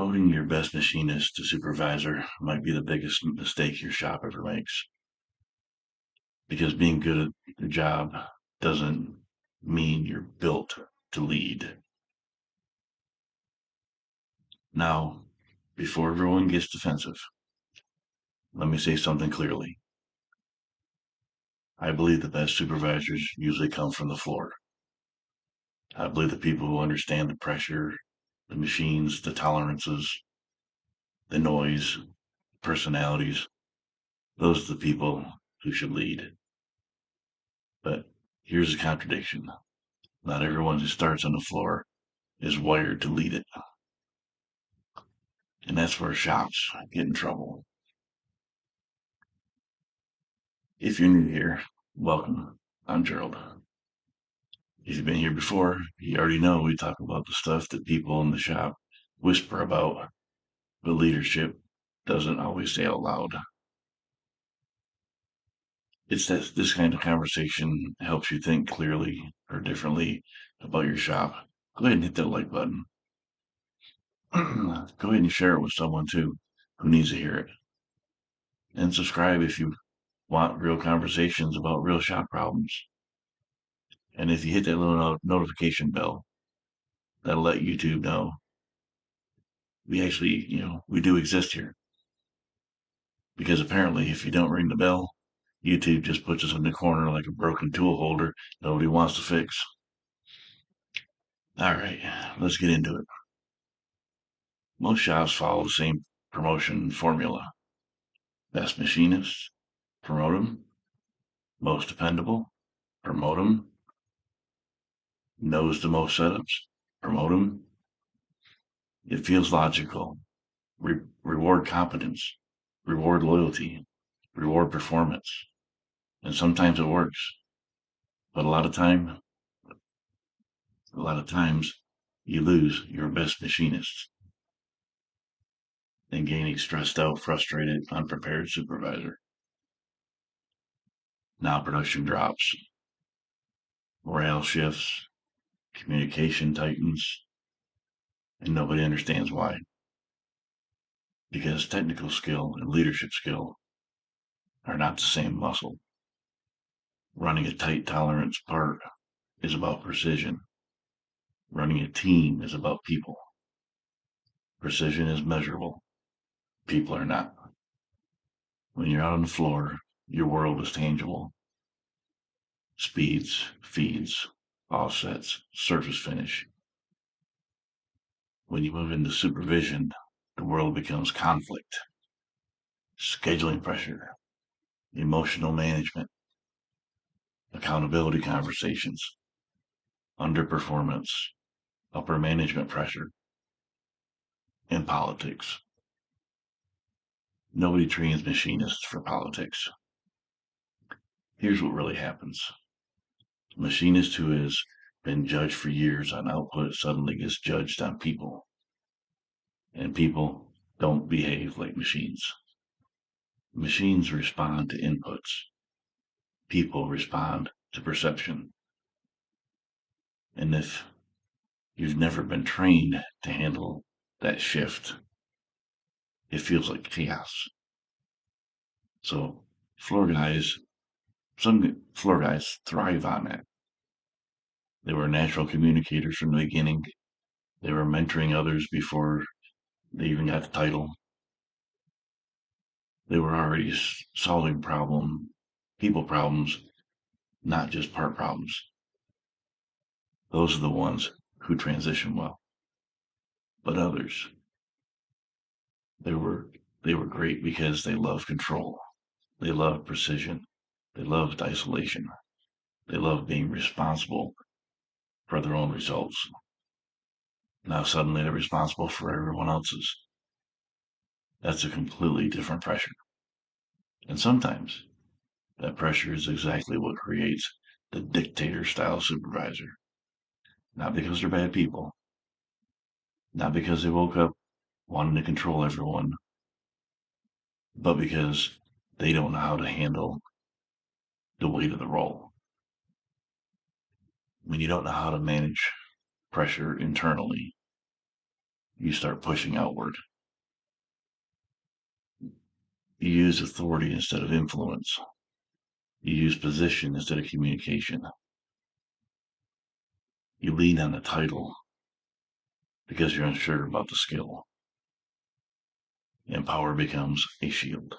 Promoting your best machinist to supervisor might be the biggest mistake your shop ever makes, because being good at your job doesn't mean you're built to lead. Now, before everyone gets defensive, let me say something clearly. I believe the best supervisors usually come from the floor. I believe the people who understand the pressure, the machines, the tolerances, the noise, personalities, those are the people who should lead. But here's a contradiction. Not everyone who starts on the floor is wired to lead it. And that's where shops get in trouble. If you're new here, welcome. I'm Gerald. If you've been here before, you already know we talk about the stuff that people in the shop whisper about, but leadership doesn't always say out loud. It's that this kind of conversation helps you think clearly or differently about your shop. Go ahead and hit that like button. Go ahead and share it with someone too who needs to hear it. And subscribe if you want real conversations about real shop problems. And if you hit that little notification bell, that'll let YouTube know we actually, we do exist here. Because apparently, if you don't ring the bell, YouTube just puts us in the corner like a broken tool holder nobody wants to fix. All right, let's get into it. Most shops follow the same promotion formula. Best machinists, promote them. Most dependable, promote them. Knows the most setups, promote them. It feels logical. Reward competence, reward loyalty, reward performance. And sometimes it works. But a lot of times you lose your best machinists and gain a stressed out, frustrated, unprepared supervisor. Now production drops, morale shifts, communication tightens, and nobody understands why. Because technical skill and leadership skill are not the same muscle. Running a tight tolerance part is about precision. Running a team is about people. Precision is measurable. People are not. When you're out on the floor, your world is tangible. Speeds, feeds, offsets, surface finish. When you move into supervision, the world becomes conflict, scheduling pressure, emotional management, accountability conversations, underperformance, upper management pressure, and politics. Nobody trains machinists for politics. Here's what really happens. A machinist who has been judged for years on output suddenly gets judged on people. And people don't behave like machines. Machines respond to inputs. People respond to perception. And if you've never been trained to handle that shift, it feels like chaos. So some floor guys thrive on that. They were natural communicators from the beginning. They were mentoring others before they even got the title. They were already solving people problems, not just part problems. Those are the ones who transition well. But others, they were they were great because they loved control. They loved precision. They loved isolation. They loved being responsible for their own results. Now suddenly they're responsible for everyone else's. That's a completely different pressure. And sometimes that pressure is exactly what creates the dictator style supervisor. Not because they're bad people, not because they woke up wanting to control everyone, but because they don't know how to handle the weight of the role. When you don't know how to manage pressure internally, you start pushing outward. You use authority instead of influence. You use position instead of communication. You lean on the title because you're unsure about the skill. And power becomes a shield.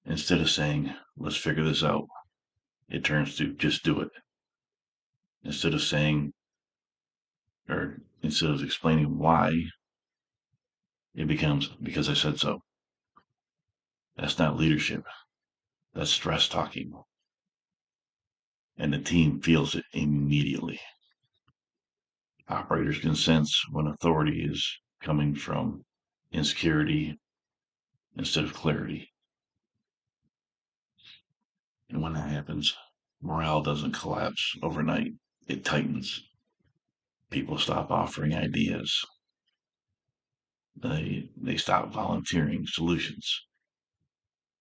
Instead of saying, let's figure this out, it turns to just do it. Instead of saying, or instead of explaining why, it becomes because I said so. That's not leadership. That's stress talking. And the team feels it immediately. Operators can sense when authority is coming from insecurity instead of clarity. And when that happens, morale doesn't collapse overnight. It tightens. People stop offering ideas. They stop volunteering solutions.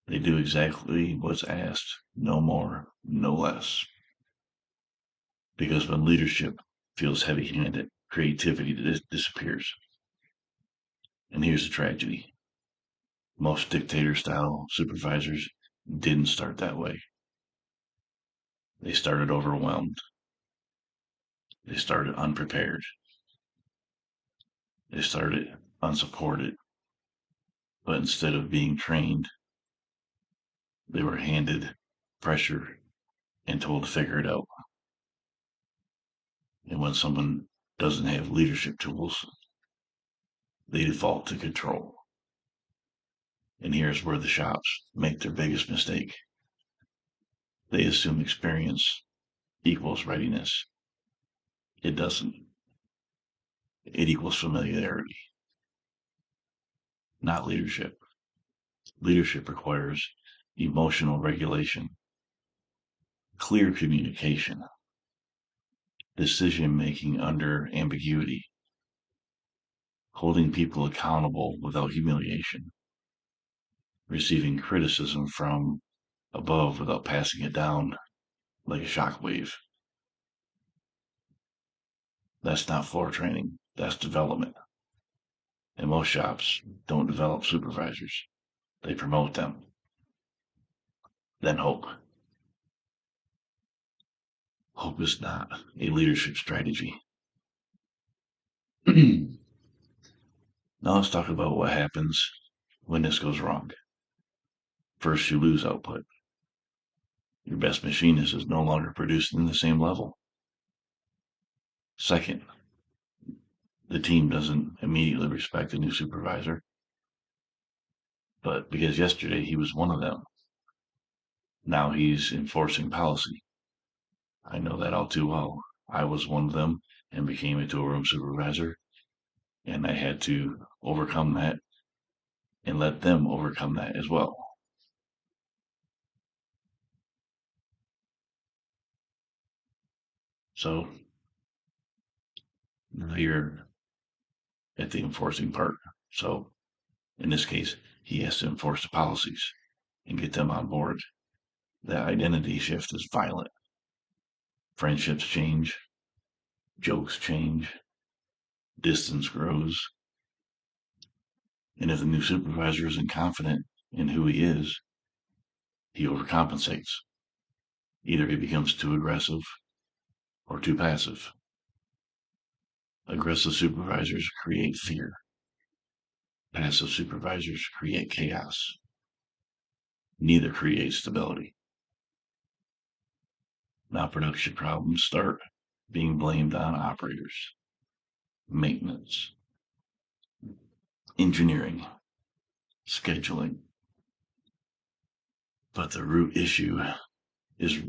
They do exactly what's asked, no more, no less. Because when leadership feels heavy-handed, creativity disappears. And here's the tragedy. Most dictator-style supervisors didn't start that way. They started overwhelmed. They started unprepared. They started unsupported. But instead of being trained, they were handed pressure and told to figure it out. And when someone doesn't have leadership tools, they default to control. And here's where the shops make their biggest mistake. They assume experience equals readiness. It doesn't. It equals familiarity, not leadership. Leadership requires emotional regulation, clear communication, decision making under ambiguity, holding people accountable without humiliation, receiving criticism from above without passing it down like a shockwave. That's not floor training, that's development. And most shops don't develop supervisors, they promote them. Then hope. Hope is not a leadership strategy. Now let's talk about what happens when this goes wrong. First, you lose output. Your best machinist is no longer producing the same level. Second, the team doesn't immediately respect the new supervisor, but because yesterday he was one of them, now he's enforcing policy. I know that all too well. I was one of them and became a tool room supervisor, and I had to overcome that and let them overcome that as well. So now you're at the enforcing part. So in this case, he has to enforce the policies and get them on board. That identity shift is violent. Friendships change, jokes change, distance grows. And if the new supervisor isn't confident in who he is, he overcompensates. Either he becomes too aggressive or too passive. Aggressive supervisors create fear. Passive supervisors create chaos. Neither creates stability. Now production problems start being blamed on operators, maintenance, engineering, scheduling. But the root issue is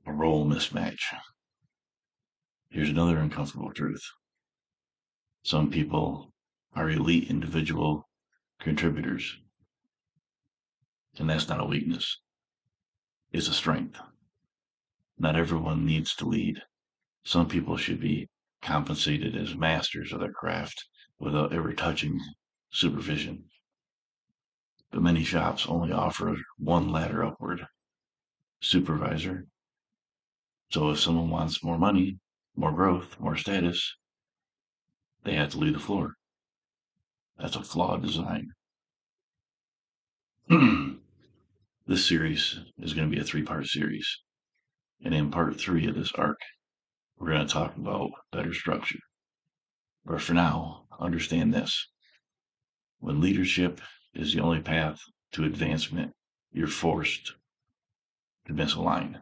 a role mismatch. Here's another uncomfortable truth. Some people are elite individual contributors, and that's not a weakness. It's a strength. Not everyone needs to lead. Some people should be compensated as masters of their craft without ever touching supervision. But many shops only offer one ladder upward, supervisor. So if someone wants more money, more growth, more status, they have to leave the floor. That's a flawed design. This series is going to be a 3-part series. And in part 3 of this arc, we're going to talk about better structure. But for now, understand this. When leadership is the only path to advancement, you're forced to misalign.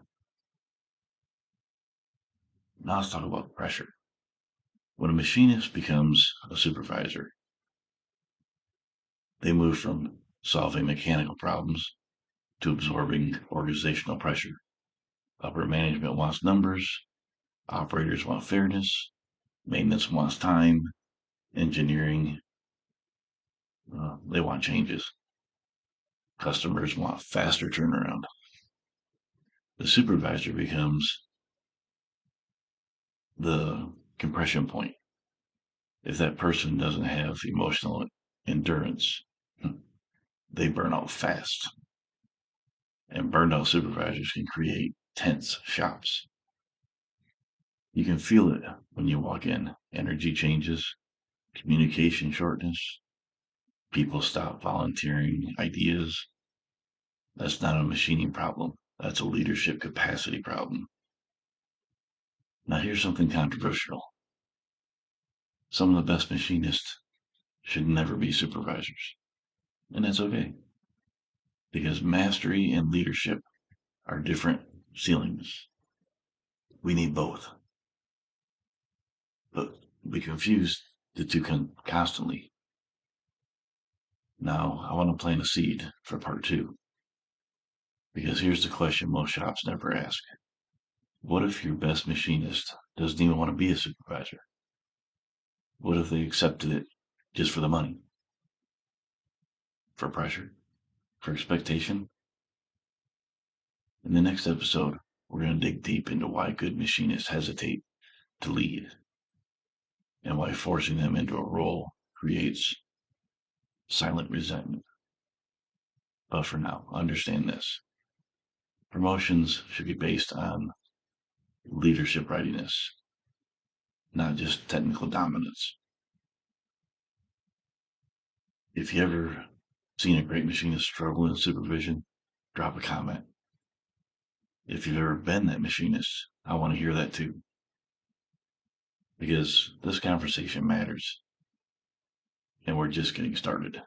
Now let's talk about pressure. When a machinist becomes a supervisor, they move from solving mechanical problems to absorbing organizational pressure. Upper management wants numbers, operators want fairness, maintenance wants time, engineering, they want changes. Customers want faster turnaround. The supervisor becomes the compression point. If that person doesn't have emotional endurance, they burn out fast. And burned out supervisors can create tense shops. You can feel it when you walk in. Energy changes, communication shortness, people stop volunteering ideas. That's not a machining problem. That's a leadership capacity problem. Now, here's something controversial. Some of the best machinists should never be supervisors. And that's okay. Because mastery and leadership are different ceilings. We need both. But we confuse the two constantly. Now, I want to plant a seed for part 2. Because here's the question most shops never ask. What if your best machinist doesn't even want to be a supervisor? What if they accepted it just for the money? For pressure? For expectation? In the next episode, we're going to dig deep into why good machinists hesitate to lead and why forcing them into a role creates silent resentment. But for now, understand this. Promotions should be based on leadership readiness, not just technical dominance. If you ever seen a great machinist struggle in supervision, drop a comment. If you've ever been that machinist, I want to hear that too. Because this conversation matters, and we're just getting started.